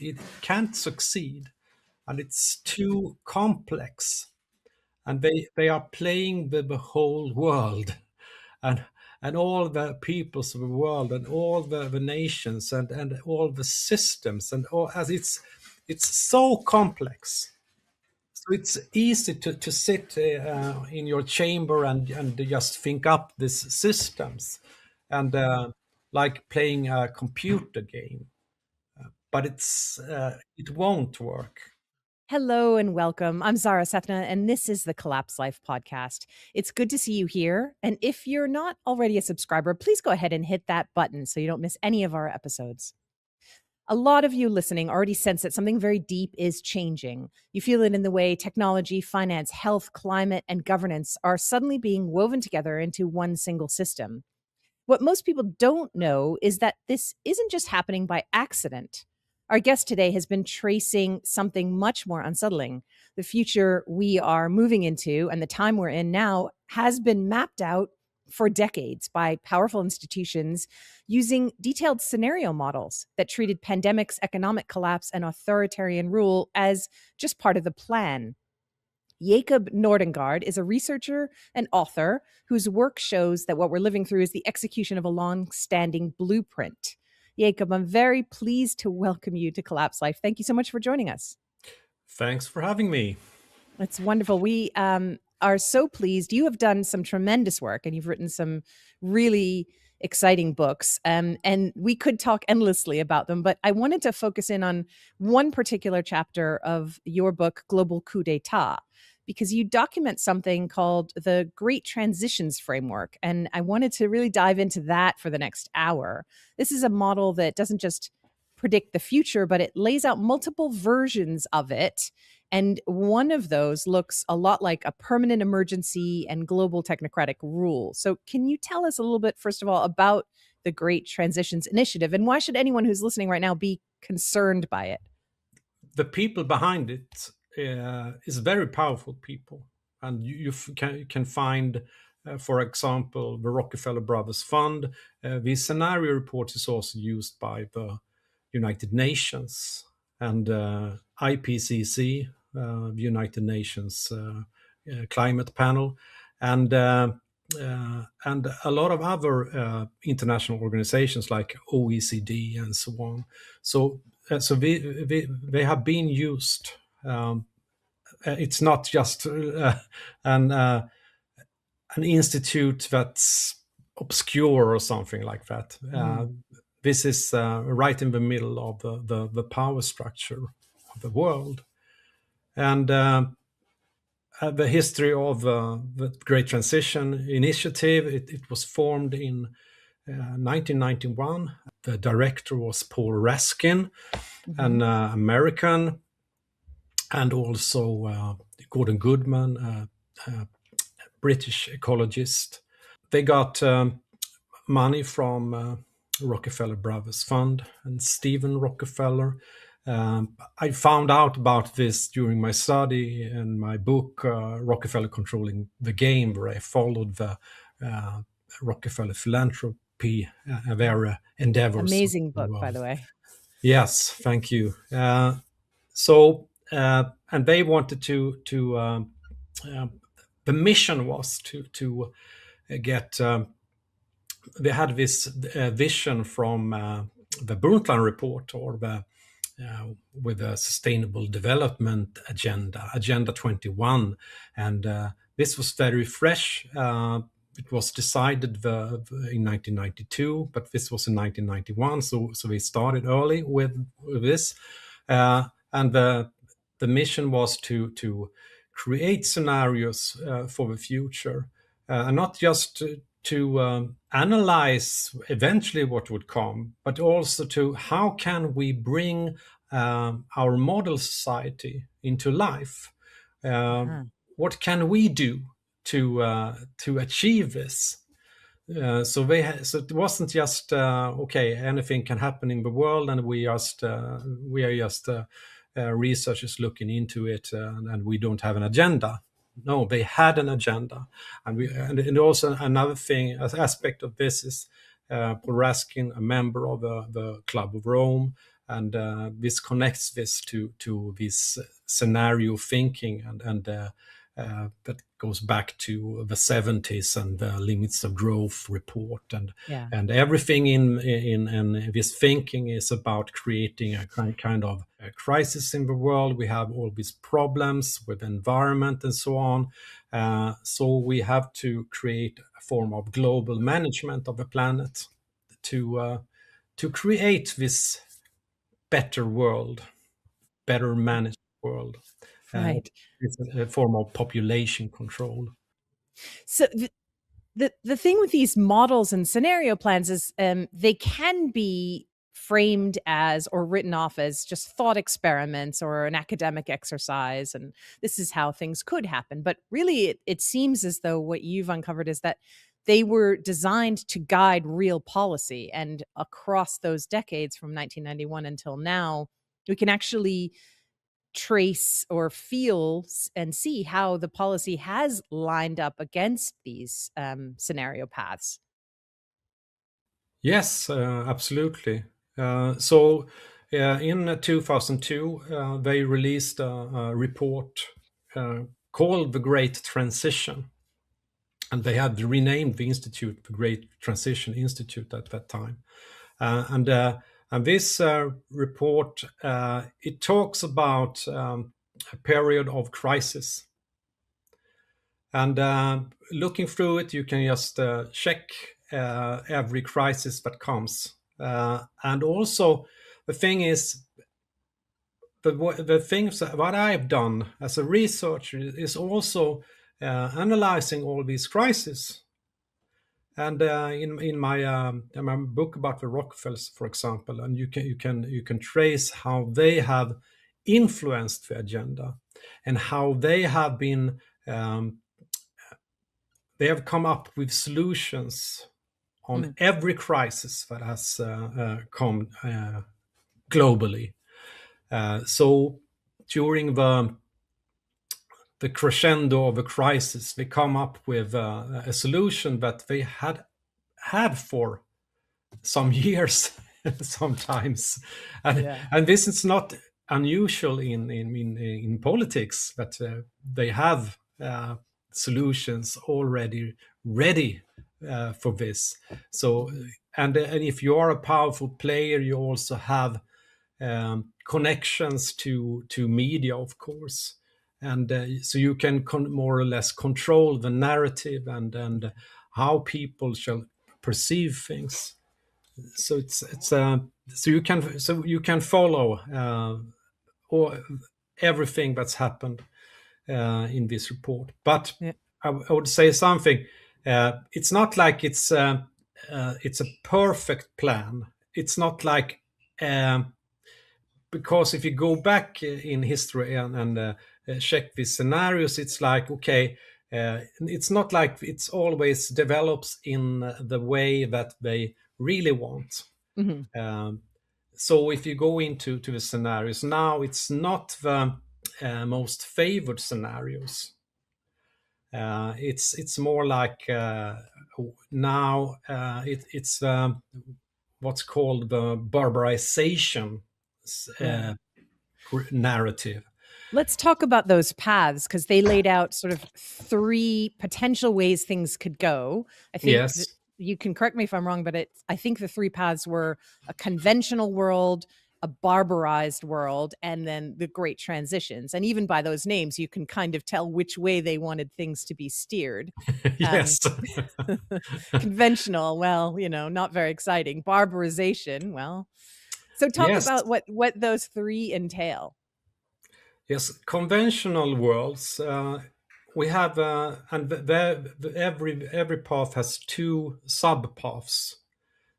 it can't succeed, and it's too complex, and they are playing the whole world, and all the peoples of the world, and all the nations, and all the systems, and all, as it's so complex. So it's easy to sit in your chamber and just think up these systems, and like playing a computer game, but it won't work. Hello and welcome. I'm Zahra Sethna, and this is the Collapse Life podcast. It's good to see you here. And if you're not already a subscriber, please go ahead and hit that button so you don't miss any of our episodes. A lot of you listening already sense that something very deep is changing. You feel it in the way technology, finance, health, climate, and governance are suddenly being woven together into one single system. What most people don't know is that this isn't just happening by accident. Our guest today has been tracing something much more unsettling. The future we are moving into and the time we're in now has been mapped out for decades by powerful institutions using detailed scenario models that treated pandemics, economic collapse, and authoritarian rule as just part of the plan. Jacob Nordangård is a researcher and author whose work shows that what we're living through is the execution of a long-standing blueprint. Jacob, I'm very pleased to welcome you to Collapse Life. Thank you so much for joining us. Thanks for having me. It's wonderful. We are so pleased. You have done some tremendous work and you've written some really exciting books. And we could talk endlessly about them, but I wanted to focus in on one particular chapter of your book, Global Coup d'etat, because you document something called the Great Transitions Framework. And I wanted to really dive into that for the next hour. This is a model that doesn't just predict the future, but it lays out multiple versions of it. And one of those looks a lot like a permanent emergency and global technocratic rule. So can you tell us a little bit, first of all, about the Great Transitions Initiative, and why should anyone who's listening right now be concerned by it? The people behind it is very powerful people, and can find, for example, the Rockefeller Brothers Fund. The scenario report is also used by the United Nations and IPCC, the United Nations Climate Panel, and a lot of other international organizations like OECD and so on. So they have been used. It's not just an institute that's obscure or something like that. This is right in the middle of the power structure of the world. And the history of the Great Transition Initiative, it was formed in 1991. The director was Paul Raskin, an American, and also Gordon Goodman, a British ecologist. They got money from Rockefeller Brothers Fund and Stephen Rockefeller. I found out about this during my study in my book, Rockefeller Controlling the Game, where I followed the Rockefeller philanthropy, their endeavors. Amazing book, by the way. Yes, thank you. And they wanted to the mission was to get. They had this vision from the Brundtland Report, or the with a Sustainable Development Agenda 21, and this was very fresh. It was decided in 1992, but this was in 1991. So we started early with this, and the mission was to create scenarios for the future, and not just to analyze eventually what would come, but also to how can we bring our model society into life. What can we do to achieve this? So it wasn't just okay, anything can happen in the world, and we are just researchers looking into it, and we don't have an agenda. No, they had an agenda, and also another thing, aspect of this is Paul Raskin, a member of the Club of Rome, and this connects this to this scenario thinking, and that goes back to the 70s and the limits of growth report, Yeah. and everything in this thinking is about creating a kind of a crisis in the world. We have all these problems with environment and so on, so we have to create a form of global management of the planet to create this better world, better managed world. Right. It's a form of population control. So the thing with these models and scenario plans is they can be framed as or written off as just thought experiments or an academic exercise, and this is how things could happen. But really, it seems as though what you've uncovered is that they were designed to guide real policy, and across those decades from 1991 until now, we can actually trace or feel and see how the policy has lined up against these scenario paths. Yes, absolutely. So in 2002, they released a report called The Great Transition. And they had renamed the institute the Great Transition Institute at that time. And this report, it talks about a period of crisis. And looking through it, you can just check every crisis that comes. And also, the thing is, the things that what I've done as a researcher is also analyzing all these crises. And in my book about the Rockefellers, for example, and you can trace how they have influenced the agenda, and how they have been they have come up with solutions on every crisis that has come globally. So during the crescendo of a crisis, they come up with a solution that they had for some years sometimes, and this is not unusual in politics, that they have solutions already ready for this. So and if you are a powerful player, you also have connections to media, of course, and so you can more or less control the narrative and how people shall perceive things. So it's so you can follow or everything that's happened in this report. But Yeah. I would say something. It's not like it's a perfect plan. It's not like because if you go back in history and check these scenarios, it's like, okay, it's not like it's always develops in the way that they really want. Mhm. So if you go into the scenarios now, it's not the most favored scenarios. It's more like now it's what's called the barbarization Yeah. narrative. Let's talk about those paths, because they laid out sort of three potential ways things could go. I think Yes. you can correct me if I'm wrong, but I think the three paths were a conventional world, a barbarized world, and then the great transitions. And even by those names, you can kind of tell which way they wanted things to be steered. Um, Yes. conventional, well, not very exciting. Barbarization, well. So talk Yes. about what those three entail. Yes, conventional worlds. We have, and every path has two subpaths.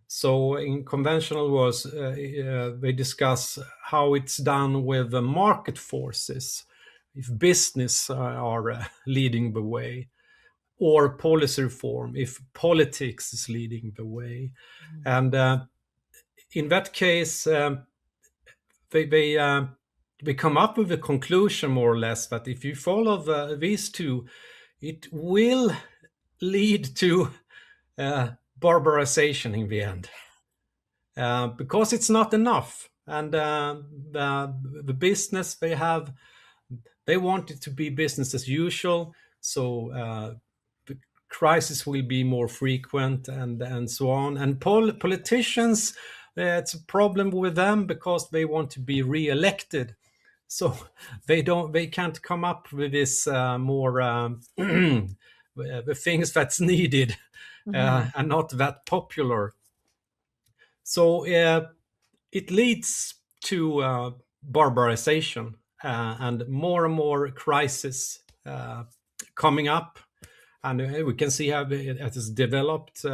So in conventional worlds, they discuss how it's done with the market forces, if business are leading the way, or policy reform, if politics is leading the way. And in that case, they come up with a conclusion more or less that if you follow these two, it will lead to barbarization in the end, because it's not enough. and the business they want it to be business as usual. So the crisis will be more frequent, and so on. And politicians, it's a problem with them because they want to be re-elected. So they can't come up with this more the things that's needed, and not that popular. So it leads to barbarization, and more crisis coming up. And we can see how it has developed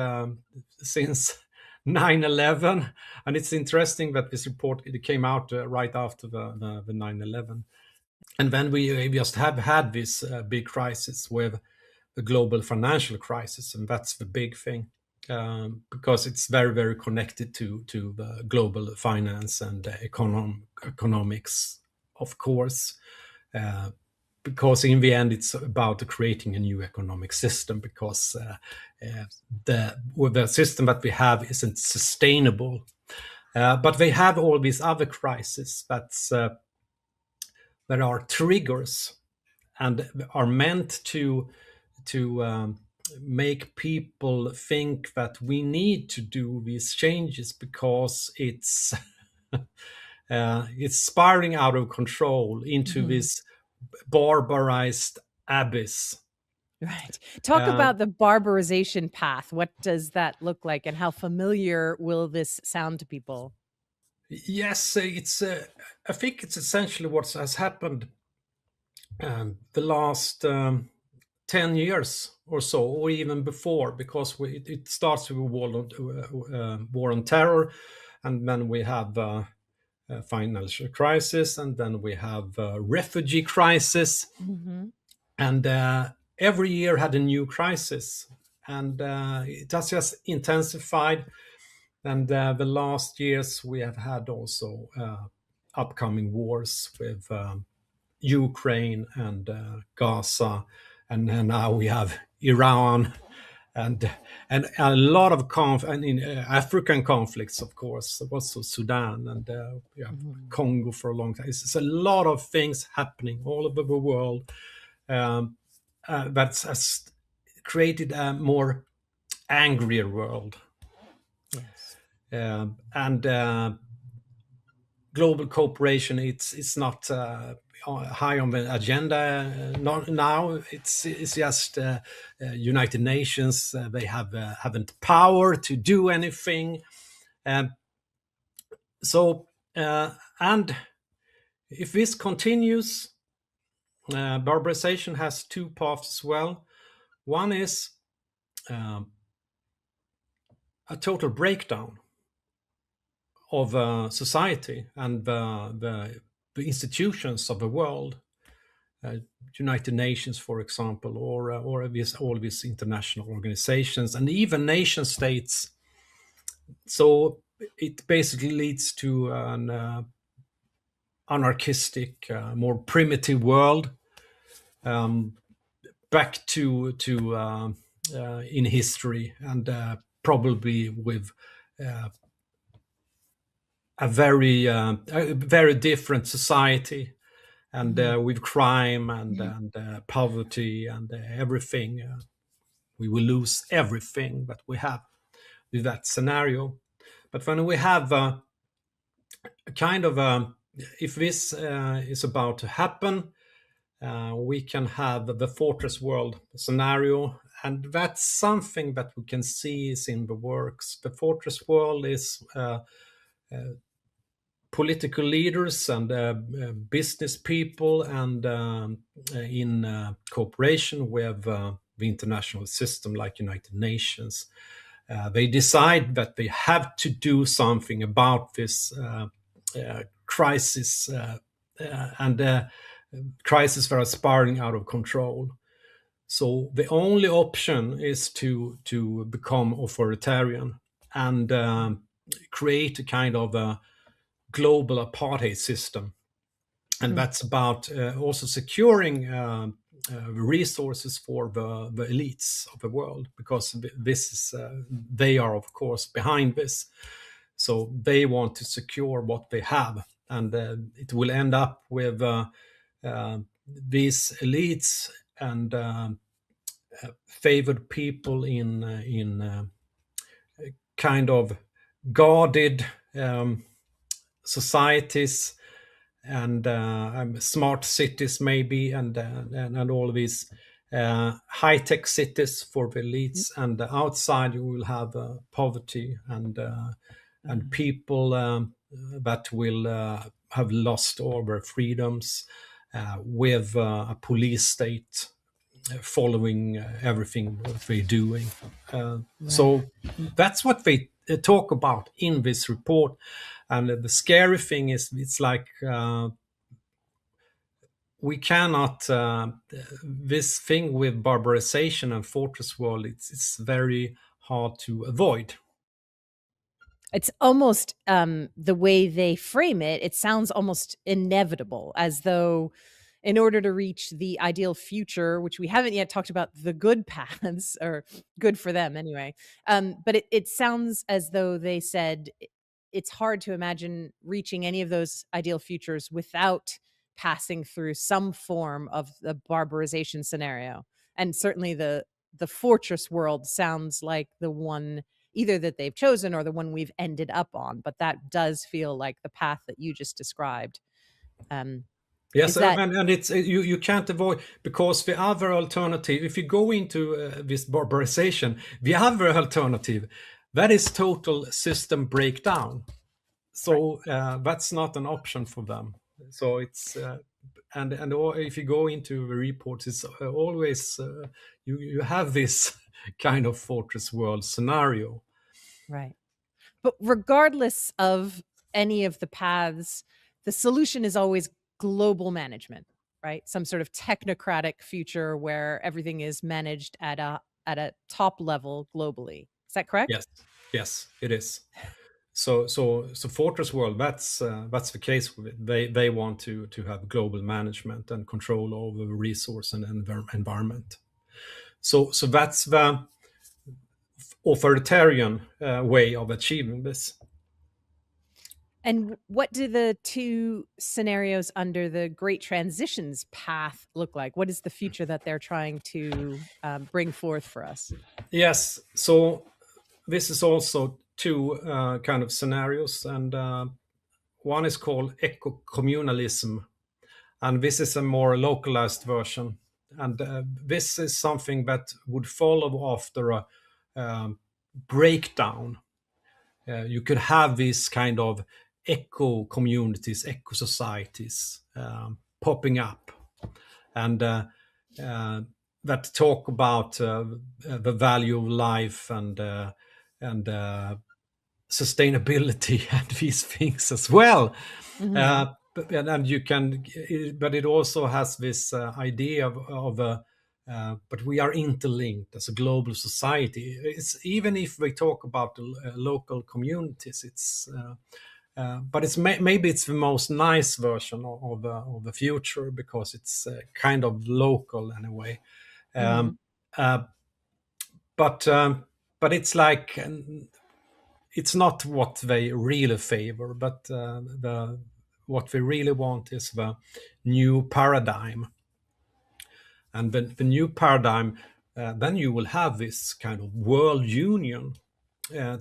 since 9/11. And it's interesting that this report, it came out right after the 9/11. And then we just have had this big crisis with the global financial crisis, and that's the big thing, because it's very, very connected to the global finance and economics, of course. Because in the end, it's about creating a new economic system, because the system that we have isn't sustainable. But they have all these other crises that are triggers and are meant to make people think that we need to do these changes because it's it's spiraling out of control into this barbarized abyss. Right. Talk about the barbarization path. What does that look like, and how familiar will this sound to people? Yes, I think it's essentially what has happened the last 10 years or so, or even before, because it starts with a war on terror, and then we have a financial crisis, and then we have a refugee crisis, and every year had a new crisis, and it has just intensified. And the last years we have had also upcoming wars with Ukraine and Gaza, and now we have Iran, and a lot of African conflicts, of course, also Sudan and Congo for a long time. It's a lot of things happening all over the world that has created a more angrier world. Yes. And global cooperation, it's not high on the agenda now. It's just United Nations. They haven't power to do anything. And if this continues, barbarization has two paths as well. One is a total breakdown of society and the institutions of the world, United Nations, for example, or all these international organizations, and even nation states. So it basically leads to an anarchistic, more primitive world, back to in history, and probably with a very different society, and with crime and poverty and everything. We will lose everything that we have with that scenario. But when we have a kind of if this is about to happen, we can have the fortress world scenario, and that's something that we can see is in the works. The fortress world is political leaders and business people, and in cooperation with the international system like United Nations, they decide that they have to do something about this crisis, and crises that are spiraling out of control. So the only option is to become authoritarian and create a kind of a global apartheid system. And that's about also securing resources for the elites of the world, because this is they are, of course, behind this. So they want to secure what they have, and it will end up with these elites and favored people in kind of guarded societies and smart cities maybe, and all these high-tech cities for the elites, and outside you will have poverty and people that will have lost all their freedoms with a police state following everything what they're doing. So that's what they talk about in this report. And the scary thing is, it's like we cannot. This thing with barbarization and fortress world, it's very hard to avoid. It's almost the way they frame it, it sounds almost inevitable, as though in order to reach the ideal future, which we haven't yet talked about the good paths, or good for them anyway. But it sounds as though they said it's hard to imagine reaching any of those ideal futures without passing through some form of the barbarization scenario. And certainly the fortress world sounds like the one either that they've chosen or the one we've ended up on. But that does feel like the path that you just described. Yes, Is that and it's you can't avoid, because the other alternative, if you go into this barbarization, the other alternative, that is total system breakdown. right? So that's not an option for them. So it's and if you go into the reports, it's always you have this kind of fortress world scenario. Right. But regardless of any of the paths, the solution is always global management, right? Some sort of technocratic future where everything is managed at a top level globally. Is that correct? Yes, yes, it is. So fortress world, that's the case with it. They want to have global management and control over the resource and environment. So that's the authoritarian way of achieving this. And what do the two scenarios under the Great Transitions path look like? What is the future that they're trying to bring forth for us? Yes, so this is also two kind of scenarios, and one is called eco-communalism, and this is a more localized version. And this is something that would follow after a breakdown. You could have these kind of eco communities, eco societies popping up, and that talk about the value of life and sustainability and these things as well. And you can, but it also has this idea of but we are interlinked as a global society. It's even if we talk about local communities, it's but it's maybe it's the most nice version of the future, because it's kind of local in a way. Mm-hmm. Um, uh, but it's like it's not what they really favor, but what we really want is the new paradigm. And the new paradigm, then you will have this kind of world union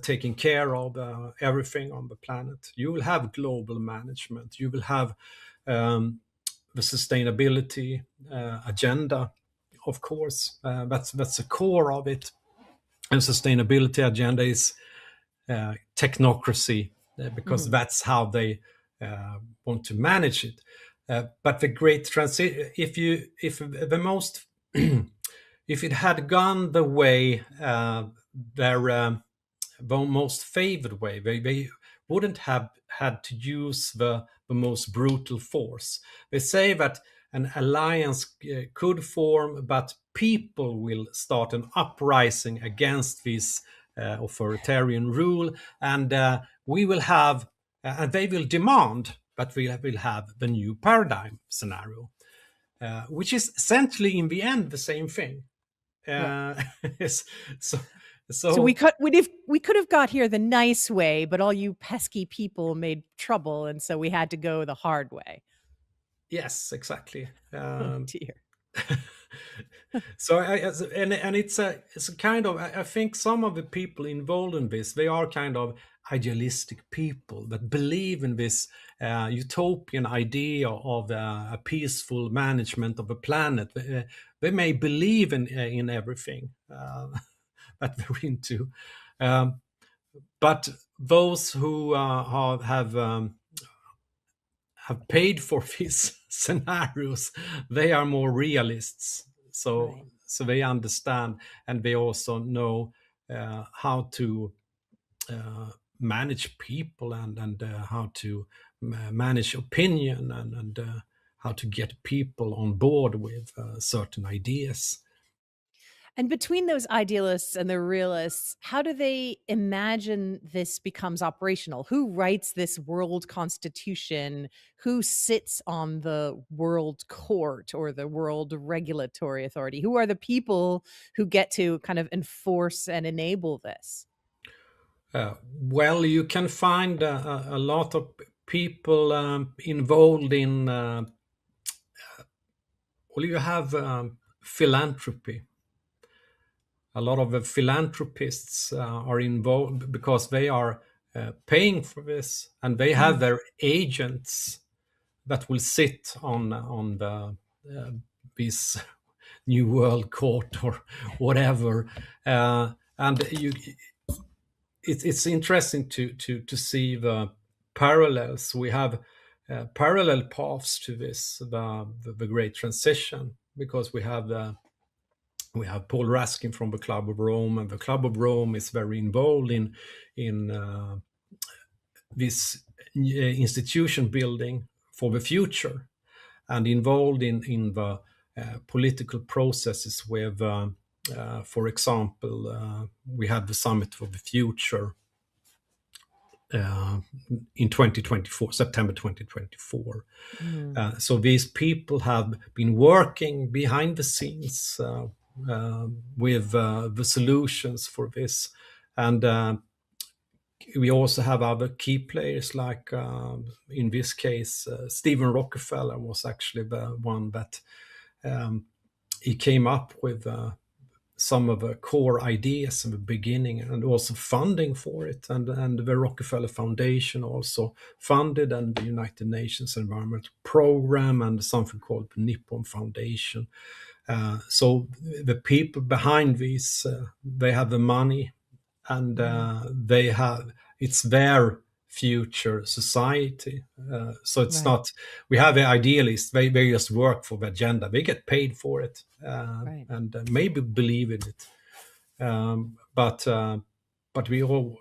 taking care of everything on the planet. You will have global management. You will have the sustainability agenda, of course. That's the core of it. And sustainability agenda is technocracy, because that's how they want to manage it. But the great transition, if the most, if it had gone the way their the most favored way, they wouldn't have had to use the most brutal force. They say that an alliance could form, but people will start an uprising against this authoritarian rule, and we will have, and they will demand, but we will have the new paradigm scenario, which is essentially in the end the same thing. Right. Uh, so, So we So could have got here the nice way, but all you pesky people made trouble, and so we had to go the hard way. yes, exactly. Oh dear. So and it's a kind of, I think some of the people involved in this, they are kind of idealistic people that believe in this utopian idea of a peaceful management of the planet. They may believe in everything that they're into, um, but those who have paid for these scenarios, they are more realists. So Right. so they understand, and they also know how to manage people, and how to manage opinion, and how to get people on board with certain ideas. And between those idealists and the realists, how do they imagine this becomes operational? Who writes this world constitution? Who sits on the world court or the world regulatory authority? Who are the people who get to kind of enforce and enable this? Well, you can find a lot of people involved in. Well, you have philanthropy. A lot of the philanthropists are involved because they are paying for this, and they have Mm, their agents that will sit on the this new world court or whatever. And it's interesting to see the parallels. We have parallel paths to this, the great transition, because we have Paul Raskin from the Club of Rome, and the Club of Rome is very involved in this institution building for the future, and involved in the political processes with, for example, we had the Summit for the Future uh, in 2024, September 2024. mm, So these people have been working behind the scenes with the solutions for this. And we also have other key players, like in this case, Stephen Rockefeller was actually the one that he came up with some of the core ideas in the beginning, and also funding for it. And the Rockefeller Foundation also funded, and the United Nations Environment Program, and something called the Nippon Foundation. So the people behind these, they have the money, and mm, they have, it's their future society. So it's right, not, we have the idealists, they just work for the agenda, they get paid for it, right. and maybe believe in it. But we all,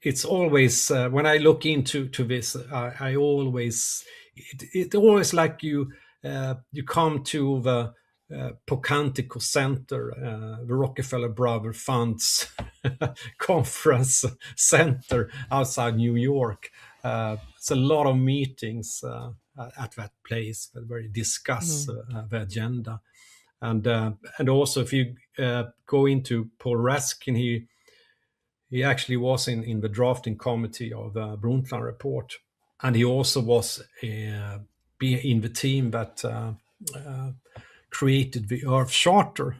it's always when I look into this, I always, it always like you come to the Pocantico Center, the Rockefeller Brother Funds conference center outside New York. It's a lot of meetings at that place where they discuss Mm, the agenda. And also, if you go into Paul Raskin, he actually was in the drafting committee of the Brundtland report, and he also was in the team that created the Earth Charter.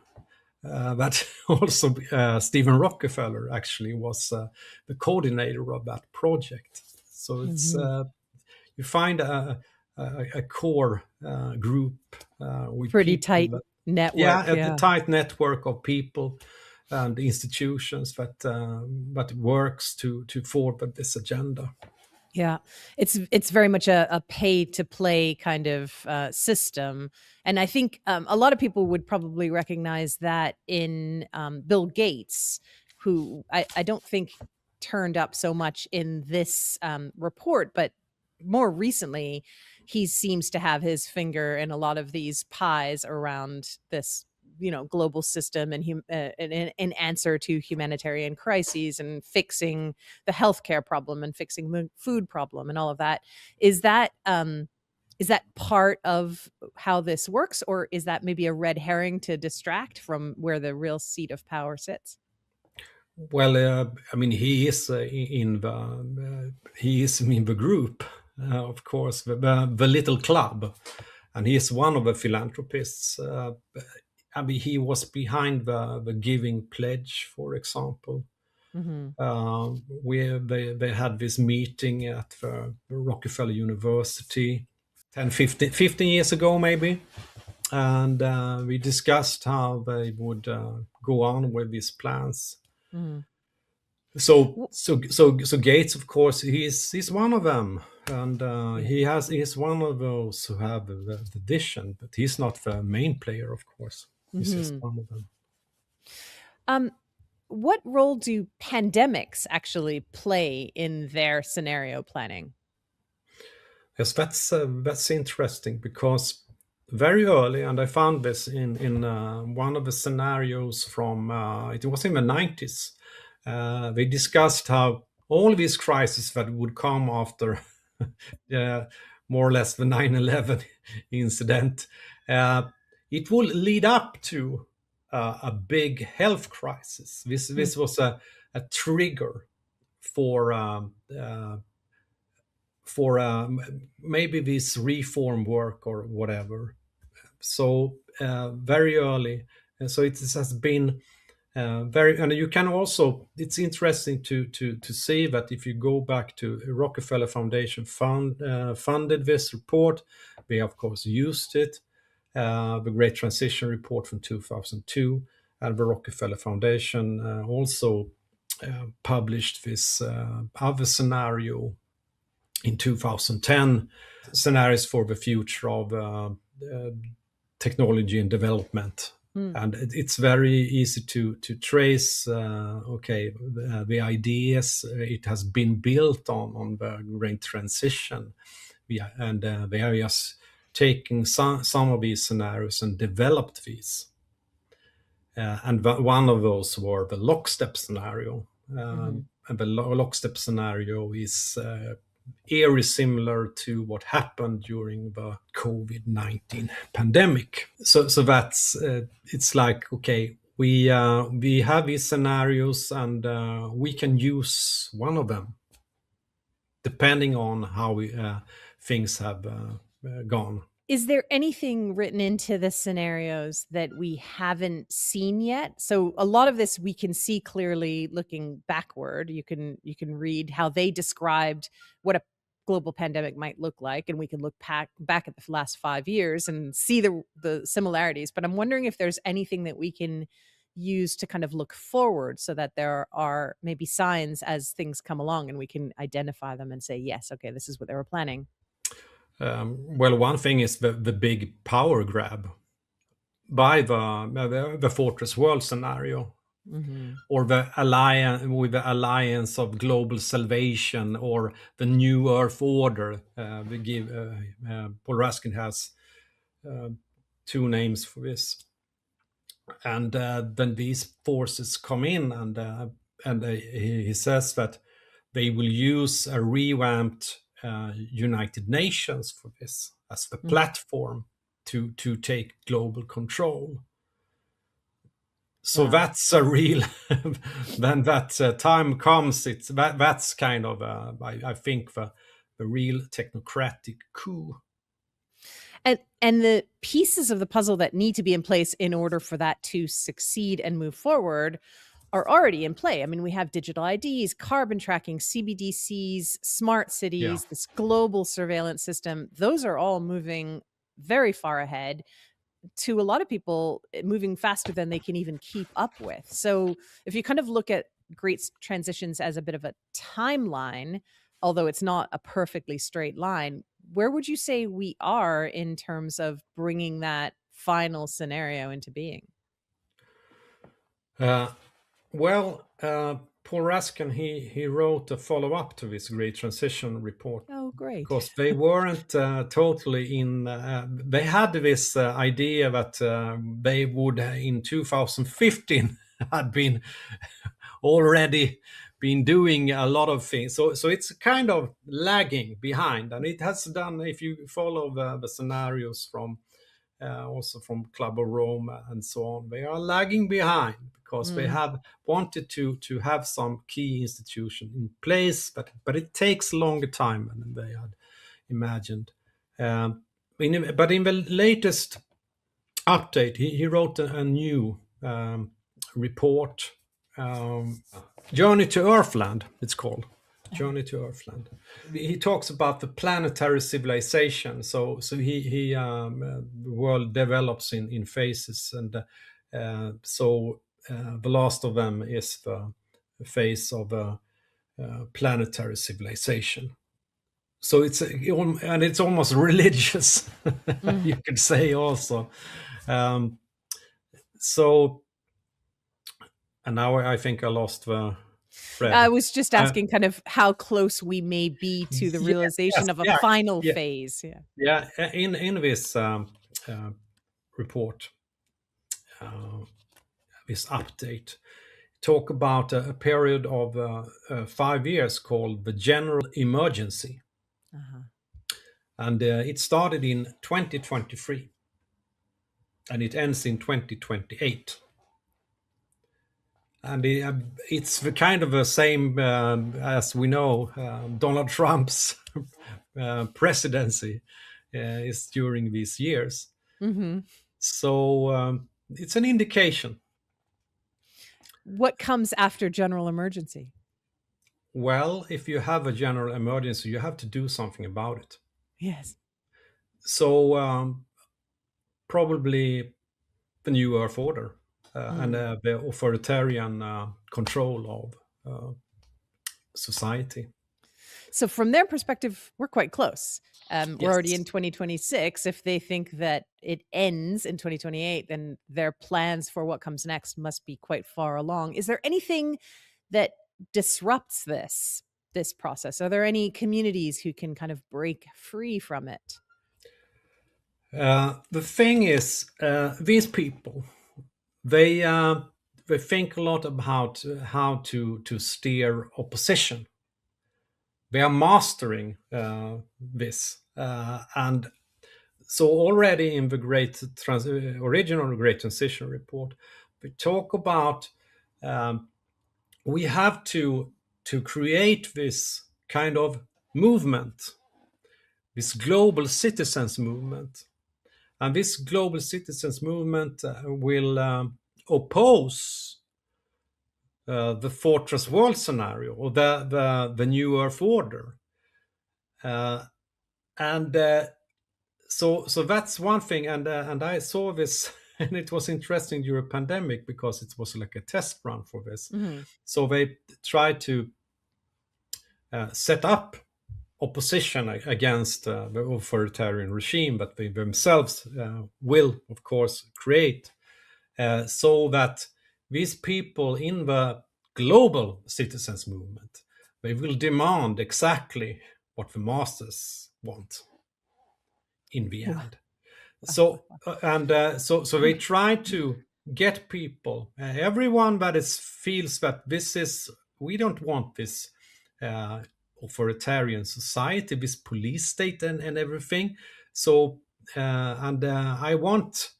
That also Stephen Rockefeller actually was the coordinator of that project. So it's mhm. you find a core group with Pretty people tight that, network. yeah, a Yeah. tight network of people and institutions that works to forward this agenda. Yeah, it's very much a pay to play kind of system, and I think a lot of people would probably recognize that in Bill Gates, who I don't think turned up so much in this report, but more recently, he seems to have his finger in a lot of these pies around this global system and an answer to humanitarian crises and fixing the healthcare problem and fixing the food problem and all of that. Is that part of how this works, or is that maybe a red herring to distract from where the real seat of power sits? Well, I mean, he is in the group, of course, the little club, and he is one of the philanthropists. I mean, he was behind the Giving Pledge, for example. Hmm. Where they had this meeting at the Rockefeller University 10, 15 years ago, maybe. And we discussed how they would go on with these plans. Hmm. So Gates, of course, he's one of them, and Yeah. he's one of those who have the vision, but he's not the main player, of course. He's just Hmm. one of them. Um, what role do pandemics actually play in their scenario planning? Yes, that's interesting because very early, and I found this in one of the scenarios from it was in the 90s. They discussed how all these crises that would come after uh, more or less the 9/11 incident, uh, it will lead up to a big health crisis. Hmm. This was a trigger for maybe this reform work or whatever. So very early, so it has been very, and you can also. It's interesting to see that if you go back to Rockefeller Foundation funded this report, we of course used it. The Great Transition report from 2002, and the Rockefeller Foundation also published this other scenario in 2010, scenarios for the future of technology and development. Hmm. And it's very easy to trace, the ideas. It has been built on the great transition. Yeah, and they are just taking some of these scenarios and developed these. And one of those were the lockstep scenario. Hmm. And the lockstep scenario is eerie similar to what happened during the COVID-19 pandemic. So that's it's like, okay, we have these scenarios, and we can use one of them depending on how things have gone. Is there anything written into the scenarios that we haven't seen yet? So a lot of this we can see clearly looking backward. You can read how they described what a global pandemic might look like, and we can look back at the last 5 years and see the similarities. But I'm wondering if there's anything that we can use to kind of look forward, so that there are maybe signs as things come along and we can identify them and say, yes, okay, this is what they were planning. Well, one thing is the big power grab by the Fortress World scenario, Hmm. or the alliance with the alliance of global salvation, or the new Earth Order. We give Paul Raskin has uh, two names for this, and then these forces come in, and he says that they will use a revamped United Nations for this as the platform to take global control. So Wow. that's a real. When that time comes, that's kind of I think the real technocratic coup. And the pieces of the puzzle that need to be in place in order for that to succeed and move forward are already in play. I mean, we have digital IDs, carbon tracking, CBDCs, smart Yeah. cities, this global surveillance system. Those are all moving very far ahead, to a lot of people moving faster than they can even keep up with. So if you kind of look at great transitions as a bit of a timeline, although it's not a perfectly straight line, where would you say we are in terms of bringing that final scenario into being? Uh, Paul Raskin, he wrote a follow up to this Great Transition report, Oh, great. because they weren't totally in. They had this idea that they would in 2015 had been already been doing a lot of things. So it's kind of lagging behind, and it has done. If you follow the scenarios from also from Club of Rome and so on. They are lagging behind because they have wanted to have some key institution in place, but it takes longer time than they had imagined. But in the latest update, he wrote a new report, Journey to Earthland, it's called. Journey to Earthland. He talks about the planetary civilization. So he the world develops in phases, and the last of them is the phase of planetary civilization. So it's almost religious, you could say also. So, and now I think I lost the thread. I was just asking kind of how close we may be to the realization of a final phase. Yeah. In this report, this update, talk about a period of 5 years called the general emergency. And it started in 2023 and it ends in 2028. And it's the kind of the same as we know Donald Trump's presidency is during these years. So it's an indication. What comes after general emergency? Well, if you have a general emergency, you have to do something about it. Yes. So probably the new Earth Order and the authoritarian control of society. So from their perspective, we're quite close. We're already in 2026. If they think that it ends in 2028, then their plans for what comes next must be quite far along. Is there anything that disrupts this process? Are there any communities who can kind of break free from it? The thing is, these people, they think a lot about how to steer opposition. They are mastering this, and so already in the original Great Transition report, we talk about we have to create this kind of movement, this global citizens movement, and this global citizens movement will oppose the fortress world scenario or the new Earth Order, so that's one thing. And I saw this, and it was interesting during a pandemic because it was like a test run for this. So they tried to set up opposition against the authoritarian regime that they themselves will, of course, create, so that these people in the global citizens movement, they will demand exactly what the masters want in the end. So they try to get people, everyone that feels that we don't want this authoritarian society, this police state and everything. So I want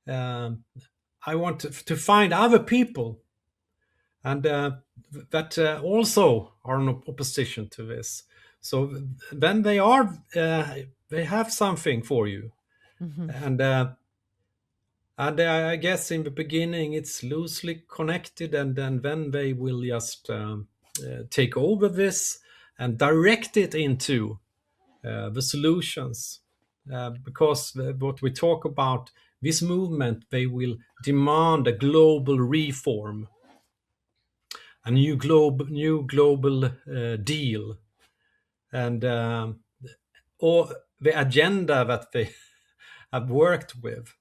to find other people and that also are in opposition to this. So then they have something for you. And I guess in the beginning it's loosely connected, and then they will just take over this and direct it into the solutions. Because what we talk about, this movement, they will demand a global reform, a new global deal, and or the agenda that they have worked with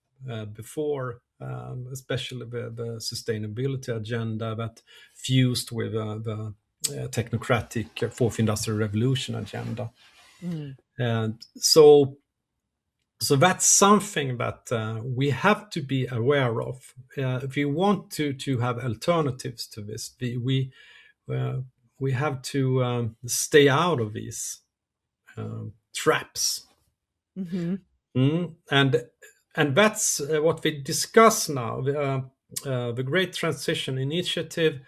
before, especially the sustainability agenda that fused with the technocratic fourth industrial revolution agenda. And so that's something that we have to be aware of. If we want to have alternatives to this, we have to stay out of these traps. And and that's what we discuss now. The Great Transition Initiative,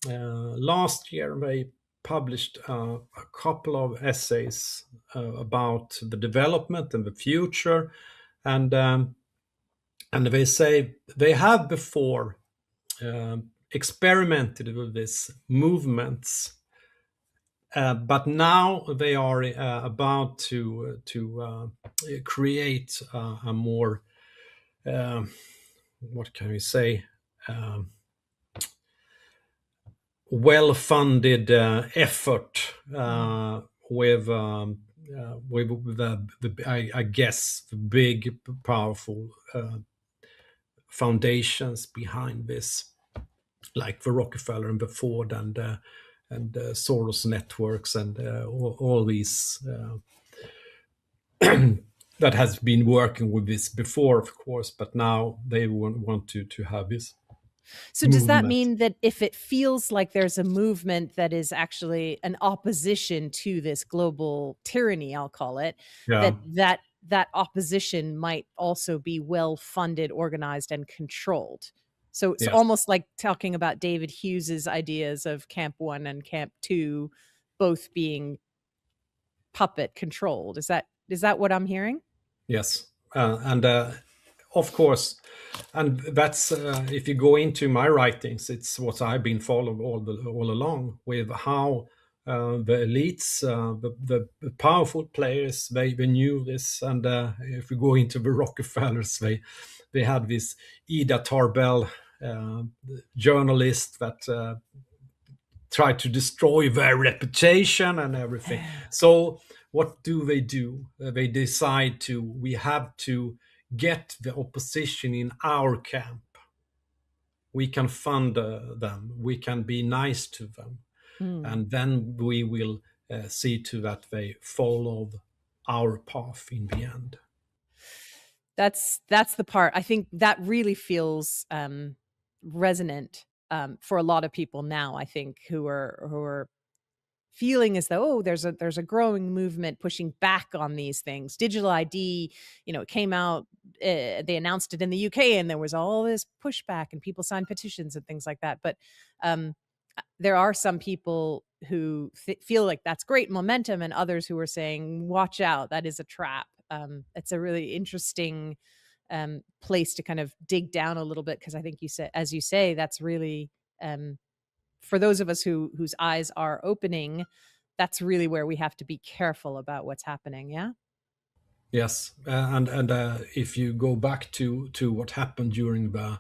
last year they published a couple of essays about the development and the future, and they say they have before experimented with these movements, but now they are about to create a more what can we say, well-funded effort with I guess the big powerful foundations behind this, like the Rockefeller and the Ford and Soros networks and all these that has been working with this before, of course, but now they want to have this. So does that movement. mean that if it feels like there's a movement that is actually an opposition to this global tyranny, I'll call it, Yeah. that opposition might also be well funded, organized, and controlled? So it's Yes. almost like talking about David Hughes's ideas of Camp 1 and Camp 2 both being puppet controlled. Is that what I'm hearing? Yes. And of course, and that's if you go into my writings, it's what I've been following all along, with how the elites, the powerful players, they knew this. And if we go into the Rockefellers, they had this Ida Tarbell journalist that tried to destroy their reputation and everything. So what do? They decide we have to get the opposition in our camp. We can fund them. We can be nice to them. And then we will see to that they follow our path in the end. That's the part I think that really feels resonant for a lot of people now. I think who are feeling as though, oh, there's a growing movement pushing back on these things. Digital ID, it came out, they announced it in the UK, and there was all this pushback, and people signed petitions and things like that. But there are some people who feel like that's great momentum, and others who are saying, watch out, that is a trap. It's a really interesting place to kind of dig down a little bit, because I think as you say, that's really for those of us whose eyes are opening, that's really where we have to be careful about what's happening. Yeah. Yes, and if you go back to what happened during the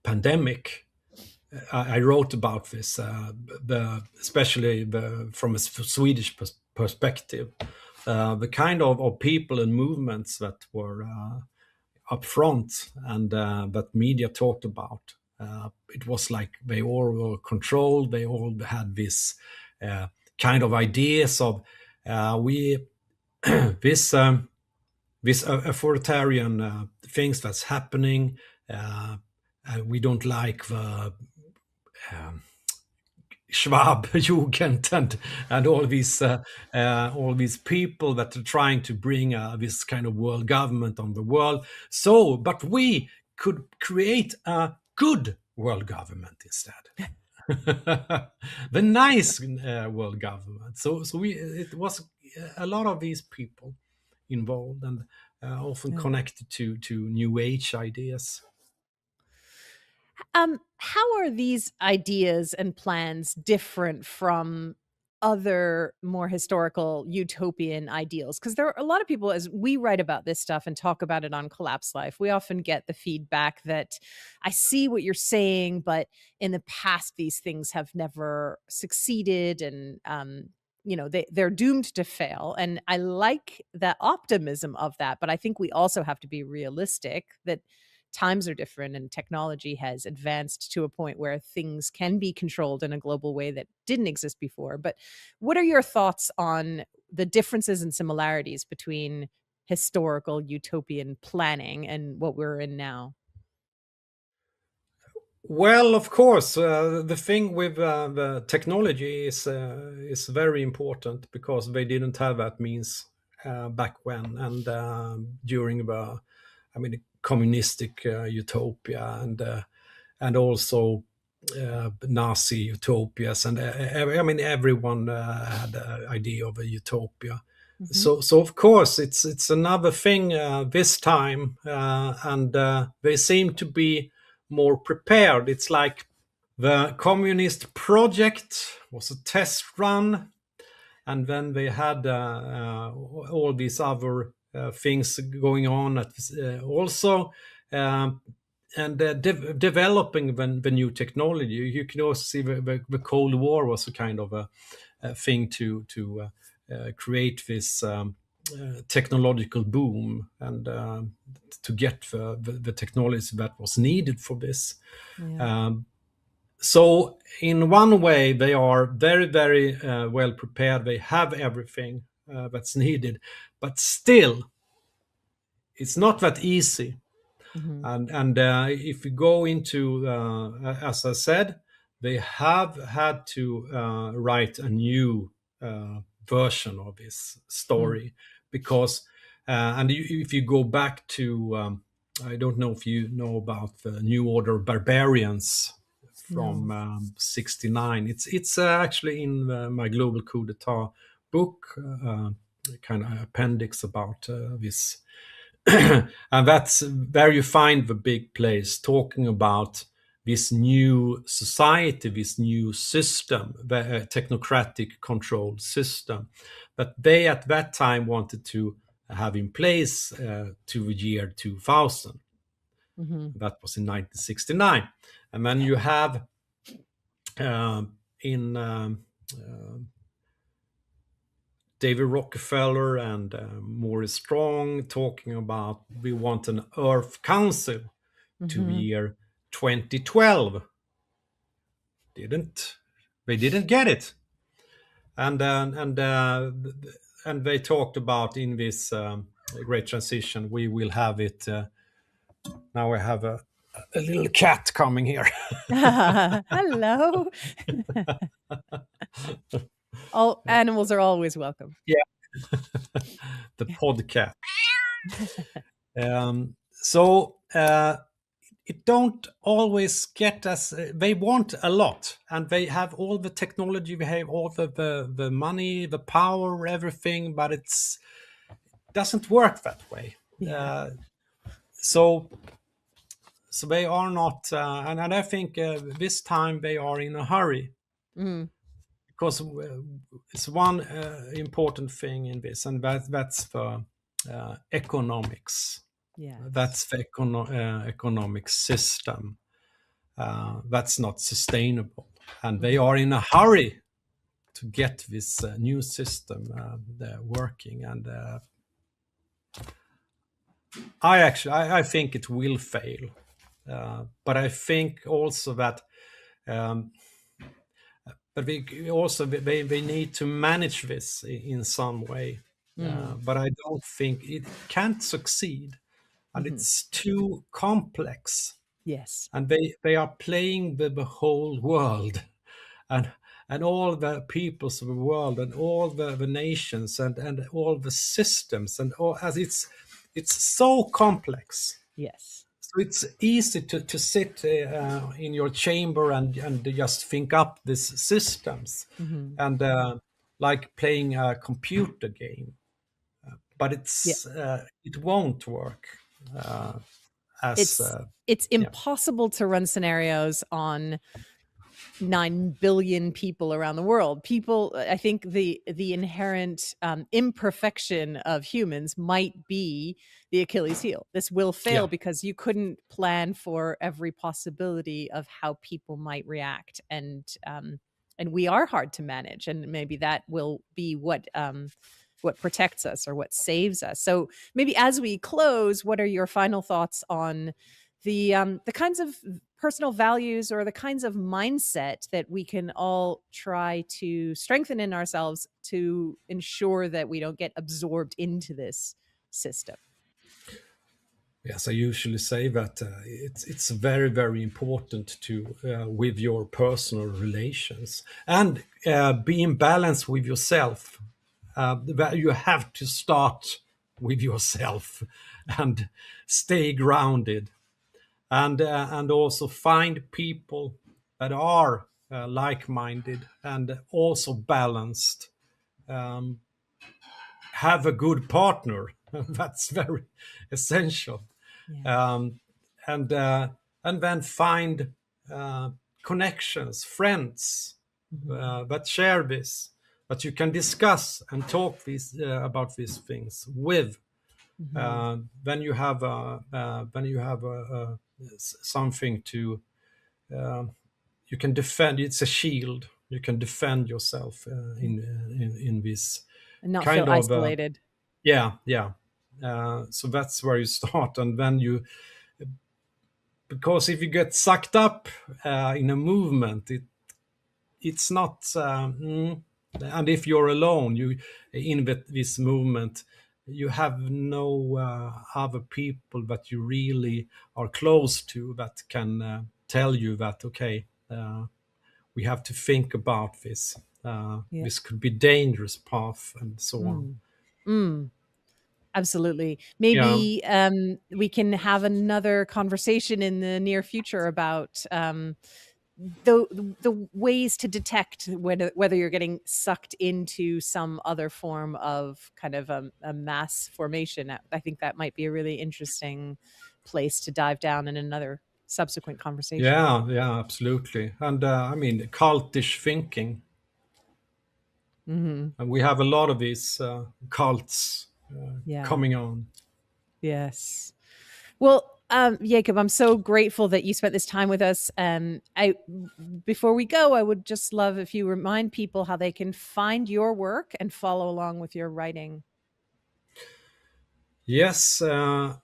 pandemic, I wrote about this, especially from a Swedish perspective, the kind of people and movements that were up front and that media talked about. It was like they all were controlled. They all had this kind of ideas of we this authoritarian things that's happening. We don't like the Schwab Jugend and all these people that are trying to bring this kind of world government on the world. So, but we could create a good world government instead. The nice world government. So it was a lot of these people involved, and often connected to new age ideas. How are these ideas and plans different from other more historical utopian ideals? Because there are a lot of people, as we write about this stuff and talk about it on Collapse Life, we often get the feedback that I see what you're saying, but in the past, these things have never succeeded, and they're doomed to fail. And I like the optimism of that, but I think we also have to be realistic that times are different and technology has advanced to a point where things can be controlled in a global way that didn't exist before. But what are your thoughts on the differences and similarities between historical utopian planning and what we're in now? Well, of course, the thing with the technology is very important, because they didn't have that means back when, and during the I mean, communistic utopia, and also Nazi utopias, and I mean everyone had an idea of a utopia. So of course it's another thing this time, and they seem to be more prepared. It's like the communist project was a test run, and then they had all these other things going on also, and developing the new technology. You can also see the Cold War was a kind of a thing to create this technological boom, and to get the technology that was needed for this. Yeah. So in one way, they are very, very well prepared. They have everything that's needed, but still, it's not that easy. And if we go into, as I said, they have had to write a new version of this story, because, and if you go back to, I don't know if you know about the New Order Barbarians from No. 69. It's actually in my Global Coup d'etat book, kind of appendix about this. And that's where you find the big place talking about this new society, this new system, the technocratic controlled system that they at that time wanted to have in place to the year 2000. That was in 1969. And then you have in David Rockefeller and Maurice Strong talking about we want an Earth Council to the year 2012. They didn't get it, and they talked about in this great transition we will have it. Now I have a little cat coming here. Hello. All animals are always welcome. Yeah, the podcast. So it don't always get us. They want a lot, and they have all the technology, they have all the money, the power, everything, but it doesn't work that way. Yeah. So they are not, and I think this time they are in a hurry, because it's one important thing in this, and that's the economics. Yeah. That's the economic system. That's not sustainable, and they are in a hurry to get this new system working. And I think it will fail, but I think also that. But they need to manage this in some way. But I don't think it can't succeed, and it's too complex. Yes. And they are playing the whole world, and all the peoples of the world, and all the nations, and all the systems, and all, as it's so complex. Yes. So it's easy to sit in your chamber and just think up these systems, and like playing a computer game, but it won't work. It's impossible to run scenarios on 9 billion people around the world. I think the inherent imperfection of humans might be the Achilles heel. This will fail because you couldn't plan for every possibility of how people might react, and we are hard to manage, and maybe that will be what protects us or what saves us. So maybe as we close, what are your final thoughts on the kinds of personal values or the kinds of mindset that we can all try to strengthen in ourselves to ensure that we don't get absorbed into this system? Yes, I usually say that it's very, very important to with your personal relations, and be in balance with yourself. You have to start with yourself, and stay grounded, and also find people that are like-minded and also balanced. Um, have a good partner. That's very essential. Yeah. Um, and and then find uh, connections, friends that share this, that you can discuss and talk about these things with. Then you have something to, you can defend. It's a shield. You can defend yourself in this And not feel kind of isolated. yeah. So that's where you start, and then you, because if you get sucked up in a movement, it's not. And if you're alone, you in this movement, you have no other people that you really are close to that can tell you that, okay, we have to think about this. Yeah. This could be dangerous path and so on. Mm. Absolutely. Yeah. Maybe we can have another conversation in the near future about the ways to detect whether you're getting sucked into some other form of kind of a mass formation. I think that might be a really interesting place to dive down in another subsequent conversation. Yeah, absolutely. And I mean, cultish thinking. Hmm. And we have a lot of these cults Yeah. coming on. Yes. Well, Jacob, I'm so grateful that you spent this time with us. Before we go, I would just love if you remind people how they can find your work and follow along with your writing. Yes, the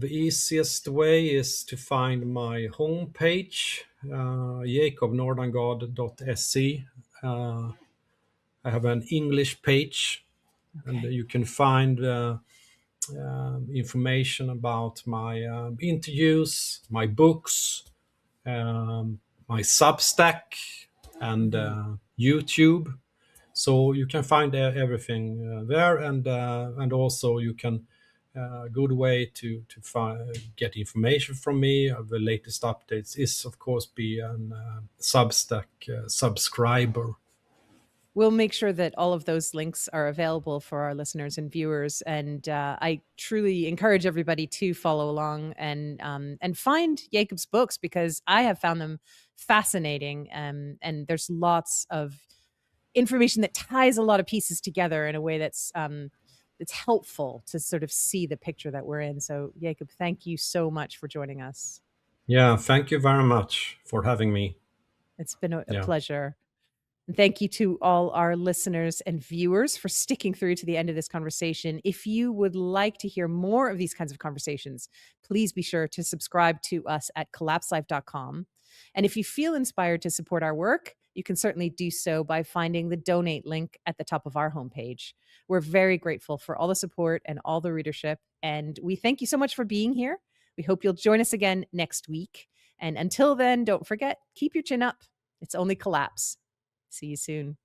easiest way is to find my homepage, jacobnordangård.se. I have an English page, and Okay. you can find information about my interviews, my books, my Substack, and Mhm. YouTube. So you can find everything there, and also you can good way to get information from me. The latest updates is of course be an Substack subscriber. We'll make sure that all of those links are available for our listeners and viewers. And I truly encourage everybody to follow along and find Jacob's books, because I have found them fascinating. And there's lots of information that ties a lot of pieces together in a way that's helpful to sort of see the picture that we're in. So, Jacob, thank you so much for joining us. Yeah, thank you very much for having me. It's been a Yeah. pleasure. And thank you to all our listeners and viewers for sticking through to the end of this conversation. If you would like to hear more of these kinds of conversations, please be sure to subscribe to us at collapselife.com. And if you feel inspired to support our work, you can certainly do so by finding the donate link at the top of our homepage. We're very grateful for all the support and all the readership. And we thank you so much for being here. We hope you'll join us again next week. And until then, don't forget, keep your chin up. It's only collapse. See you soon.